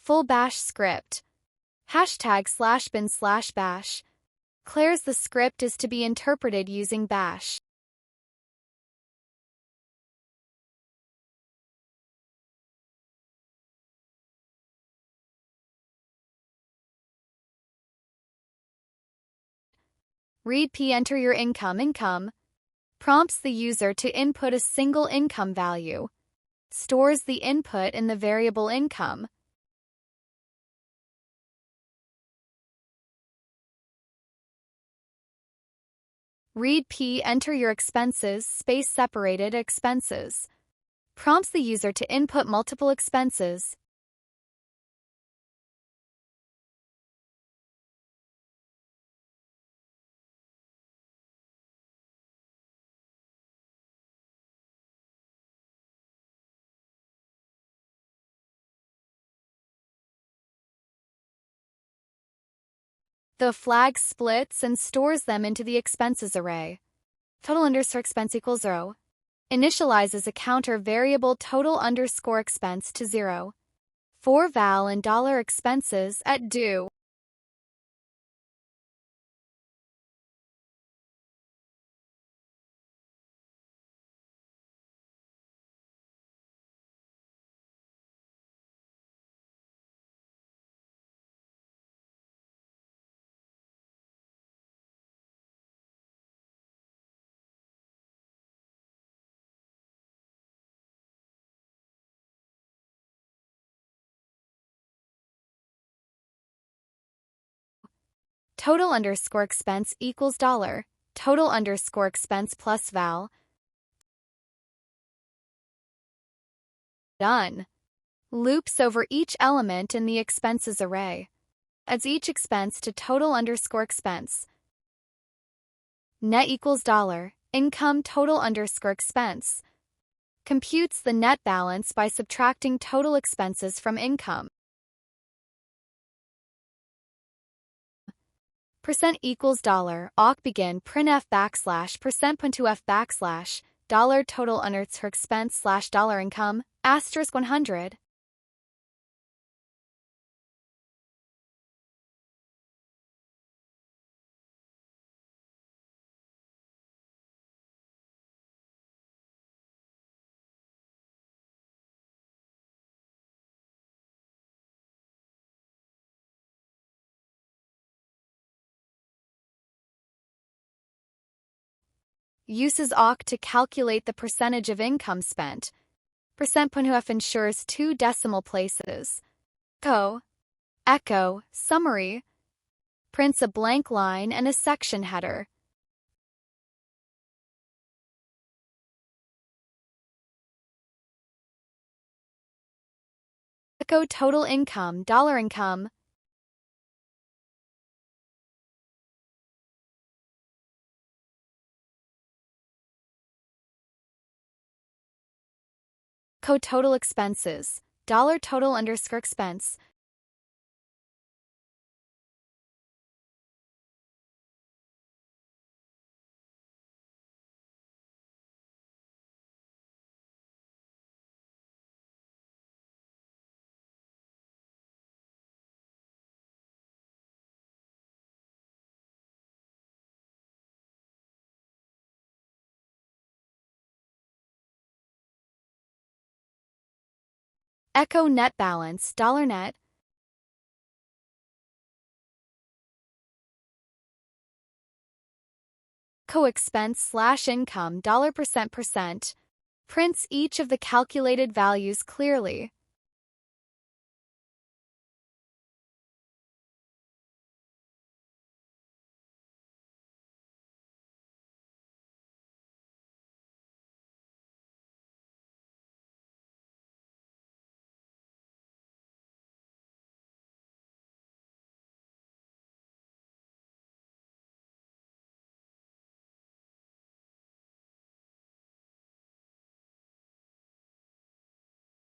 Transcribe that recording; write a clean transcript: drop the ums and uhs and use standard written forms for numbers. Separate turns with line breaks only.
Full bash script. #/bin/bash. Declares the script is to be interpreted using bash. Read p. Enter your income. Prompts the user to input a single income value. Stores the input in the variable income. Read p. Enter your expenses, space-separated expenses. Prompts the user to input multiple expenses. The flag splits and stores them into the expenses array. Total_expense equals 0. Initializes a counter variable total_expense to 0. For val and $expenses at do. Total_expense equals $total_expense plus val. Done. Loops over each element in the expenses array. Adds each expense to total_expense. Net equals $income total_expense. Computes the net balance by subtracting total expenses from income. % equals $awk begin printf %_f $total_expense $income *100. Uses awk to calculate the percentage of income spent. %_f ensures 2 decimal places. Echo summary prints a blank line and a section header. Echo total income $income. Total expenses $total_expense. Echo net balance $net. Expense/income $%. Prints each of the calculated values clearly.